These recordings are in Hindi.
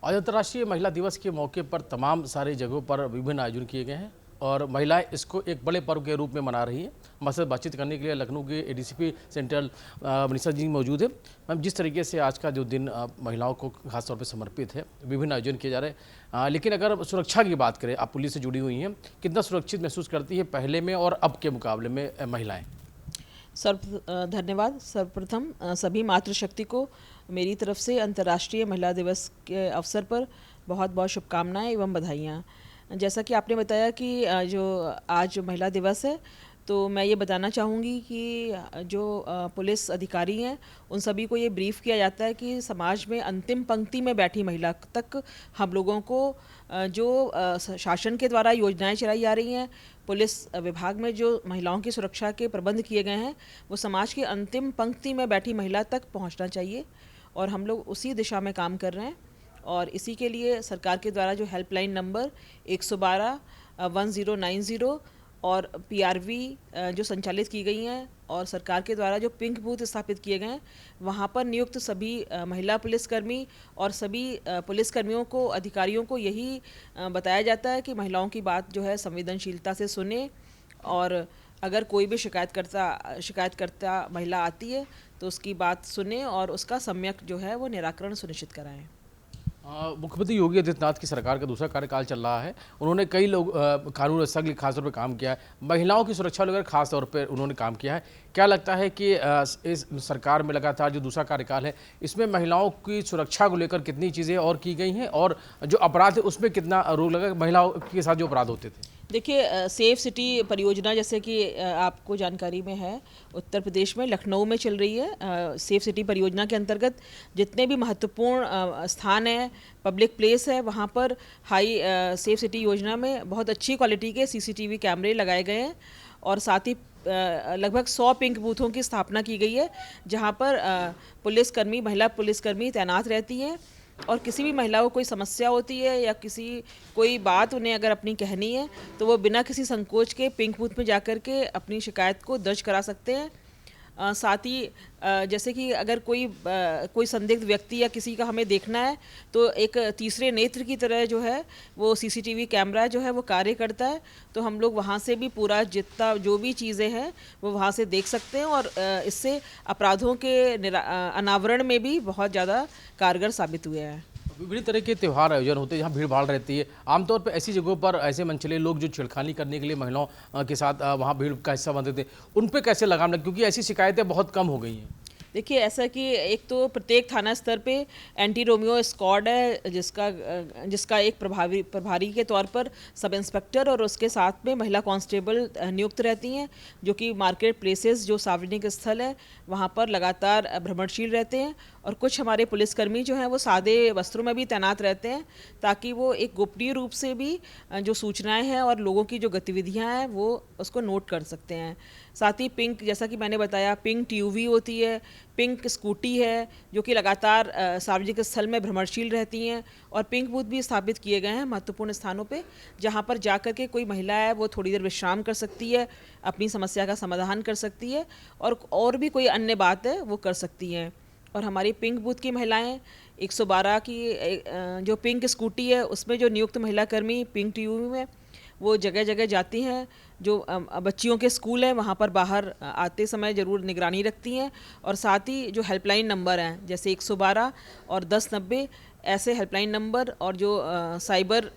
आज अंतर्राष्ट्रीय महिला दिवस के मौके पर तमाम सारे जगहों पर विभिन्न आयोजन किए गए हैं और महिलाएं इसको एक बड़े पर्व के रूप में मना रही हैं। हमसे बातचीत करने के लिए लखनऊ के एडीसीपी सेंट्रल मनीषा जी मौजूद है। मैम, जिस तरीके से आज का जो दिन महिलाओं को खासतौर पर समर्पित है, विभिन्न आयोजन किए जा रहे हैं, लेकिन अगर सुरक्षा की बात करें, आप पुलिस से जुड़ी हुई हैं, कितना सुरक्षित महसूस करती है पहले में और अब के मुकाबले में महिलाएँ? धन्यवाद। सर्वप्रथम सभी मातृशक्ति को मेरी तरफ से अंतर्राष्ट्रीय महिला दिवस के अवसर पर बहुत बहुत शुभकामनाएं एवं बधाइयाँ। जैसा कि आपने बताया कि जो आज महिला दिवस है, तो मैं ये बताना चाहूँगी कि जो पुलिस अधिकारी हैं उन सभी को ये ब्रीफ किया जाता है कि समाज में अंतिम पंक्ति में बैठी महिला तक हम लोगों को जो शासन के द्वारा योजनाएं चलाई जा रही हैं, पुलिस विभाग में जो महिलाओं की सुरक्षा के प्रबंध किए गए हैं, वो समाज की अंतिम पंक्ति में बैठी महिला तक पहुंचना चाहिए और हम लोग उसी दिशा में काम कर रहे हैं। और इसी के लिए सरकार के द्वारा जो हेल्पलाइन नंबर 112 1090 और पीआरवी जो संचालित की गई हैं और सरकार के द्वारा जो पिंक बूथ स्थापित किए गए हैं, वहाँ पर नियुक्त सभी महिला पुलिसकर्मी और सभी पुलिसकर्मियों को, अधिकारियों को यही बताया जाता है कि महिलाओं की बात जो है संवेदनशीलता से सुने और अगर कोई भी शिकायतकर्ता महिला आती है तो उसकी बात सुने और उसका सम्यक जो है वो निराकरण सुनिश्चित कराएं। मुख्यमंत्री योगी आदित्यनाथ की सरकार का दूसरा कार्यकाल चल रहा है। उन्होंने कई लोग कानून व्यवस्था के लिए खासतौर पर काम किया है, महिलाओं की सुरक्षा को लेकर खासतौर पर उन्होंने काम किया है। क्या लगता है कि इस सरकार में लगातार जो दूसरा कार्यकाल है, इसमें महिलाओं की सुरक्षा को लेकर कितनी चीज़ें और की गई हैं और जो अपराध है उसमें कितना रोक लगा, महिलाओं के साथ जो अपराध होते थे? देखिए, सेफ सिटी परियोजना जैसे कि आपको जानकारी में है, उत्तर प्रदेश में लखनऊ में चल रही है। सेफ सिटी परियोजना के अंतर्गत जितने भी महत्वपूर्ण स्थान हैं, पब्लिक प्लेस है, वहाँ पर हाई सेफ सिटी योजना में बहुत अच्छी क्वालिटी के सीसीटीवी कैमरे लगाए गए हैं और साथ ही लगभग 100 पिंक बूथों की स्थापना की गई है, जहाँ पर पुलिसकर्मी, महिला पुलिसकर्मी तैनात रहती हैं और किसी भी महिला को कोई समस्या होती है या कोई बात उन्हें अगर अपनी कहनी है तो वो बिना किसी संकोच के पिंक बूथ में जाकर के अपनी शिकायत को दर्ज करा सकते हैं। साथ ही जैसे कि अगर कोई संदिग्ध व्यक्ति या किसी का हमें देखना है तो एक तीसरे नेत्र की तरह जो है वो सीसीटीवी कैमरा जो है वो कार्य करता है, तो हम लोग वहाँ से भी पूरा जितना जो भी चीज़ें हैं वो वहाँ से देख सकते हैं और इससे अपराधों के अनावरण में भी बहुत ज़्यादा कारगर साबित हुए हैं। विभिन्न तरह के त्यौहार आयोजन होते हैं जहाँ भीड़ भाड़ रहती है। आमतौर पर ऐसी जगहों पर ऐसे मनचले लोग जो छेड़खानी करने के लिए महिलाओं के साथ वहाँ भीड़ का हिस्सा बनते थे, उन पे कैसे लगाम लगे, क्योंकि ऐसी शिकायतें बहुत कम हो गई हैं? देखिए, ऐसा कि एक तो प्रत्येक थाना स्तर पे एंटी रोमियो स्क्वाड है, जिसका एक प्रभारी के तौर पर सब इंस्पेक्टर और उसके साथ में महिला कांस्टेबल नियुक्त रहती हैं, जो कि मार्केट प्लेसेस, जो सार्वजनिक स्थल है, वहाँ पर लगातार भ्रमणशील रहते हैं। और कुछ हमारे पुलिसकर्मी जो हैं वो सादे वस्त्रों में भी तैनात रहते हैं, ताकि वो एक गोपनीय रूप से भी जो सूचनाएं हैं और लोगों की जो गतिविधियां हैं वो उसको नोट कर सकते हैं। साथ ही पिंक, जैसा कि मैंने बताया, पिंक टीयूवी होती है, पिंक स्कूटी है, जो कि लगातार सार्वजनिक स्थल में भ्रमणशील रहती हैं और पिंक बूथ भी स्थापित किए गए हैं महत्वपूर्ण स्थानों पे, जहाँ पर जाकर के कोई महिला है वो थोड़ी देर विश्राम कर सकती है, अपनी समस्या का समाधान कर सकती है और भी कोई अन्य बात है वो कर सकती हैं। और हमारी पिंक बूथ की महिलाएं 112 की जो पिंक स्कूटी है उसमें जो नियुक्त महिला कर्मी पिंक टीयूवी में वो जगह जगह जाती हैं, जो बच्चियों के स्कूल हैं वहाँ पर बाहर आते समय ज़रूर निगरानी रखती हैं। और साथ ही जो हेल्पलाइन नंबर हैं जैसे 112 और 1090, ऐसे हेल्पलाइन नंबर और जो साइबर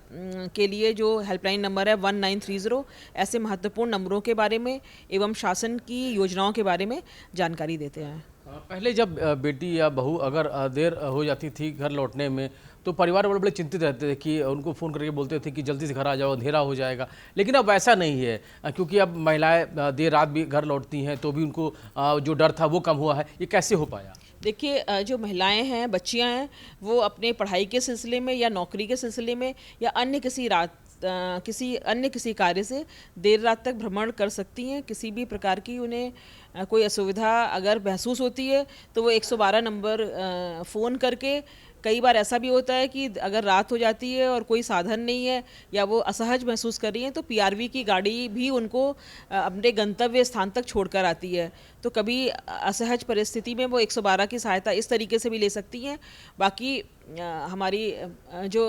के लिए जो हेल्पलाइन नंबर है 1930, ऐसे महत्वपूर्ण नंबरों के बारे में एवं शासन की योजनाओं के बारे में जानकारी देते हैं। पहले जब बेटी या बहू अगर देर हो जाती थी घर लौटने में, तो परिवार वाले बड़े चिंतित रहते थे कि उनको फ़ोन करके बोलते थे कि जल्दी से घर आ जाओ, अंधेरा हो जाएगा। लेकिन अब ऐसा नहीं है, क्योंकि अब महिलाएं देर रात भी घर लौटती हैं, तो भी उनको जो डर था वो कम हुआ है। ये कैसे हो पाया? देखिए, जो महिलाएं हैं, बच्चियां हैं, वो अपने पढ़ाई के सिलसिले में या नौकरी के सिलसिले में या अन्य किसी कार्य से देर रात तक भ्रमण कर सकती हैं। किसी भी प्रकार की उन्हें कोई असुविधा अगर महसूस होती है तो वो 112 नंबर फ़ोन करके, कई बार ऐसा भी होता है कि अगर रात हो जाती है और कोई साधन नहीं है या वो असहज महसूस कर रही हैं तो पीआरवी की गाड़ी भी उनको अपने गंतव्य स्थान तक छोड़कर आती है। तो कभी असहज परिस्थिति में वो 112 की सहायता इस तरीके से भी ले सकती हैं। बाकी हमारी जो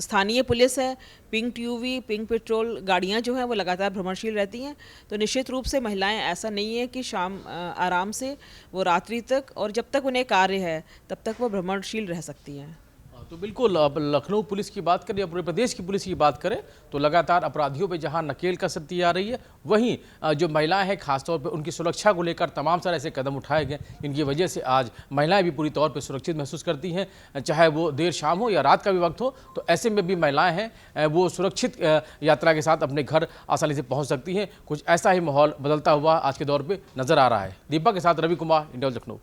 स्थानीय पुलिस है, पिंक ट्यूवी, पिंक पेट्रोल गाड़ियां जो हैं वो लगातार भ्रमणशील रहती हैं। तो निश्चित रूप से महिलाएं, ऐसा नहीं है कि शाम आराम से वो रात्रि तक और जब तक उन्हें कार्य है तब तक वो भ्रमणशील रह सकती हैं। तो बिल्कुल, अब लखनऊ पुलिस की बात करें या पूरे प्रदेश की पुलिस की बात करें तो लगातार अपराधियों पे जहां नकेल कसरती आ रही है, वहीं जो महिलाएं हैं खासतौर पे उनकी सुरक्षा को लेकर तमाम सारे ऐसे कदम उठाए गए, इनकी वजह से आज महिलाएं भी पूरी तौर पे सुरक्षित महसूस करती हैं, चाहे वो देर शाम हो या रात का भी वक्त हो। तो ऐसे में भी महिलाएं हैं वो सुरक्षित यात्रा के साथ अपने घर आसानी से पहुँच सकती हैं। कुछ ऐसा ही माहौल बदलता हुआ आज के दौर पर नजर आ रहा है। दीपक के साथ रवि कुमार, इंडिया लखनऊ।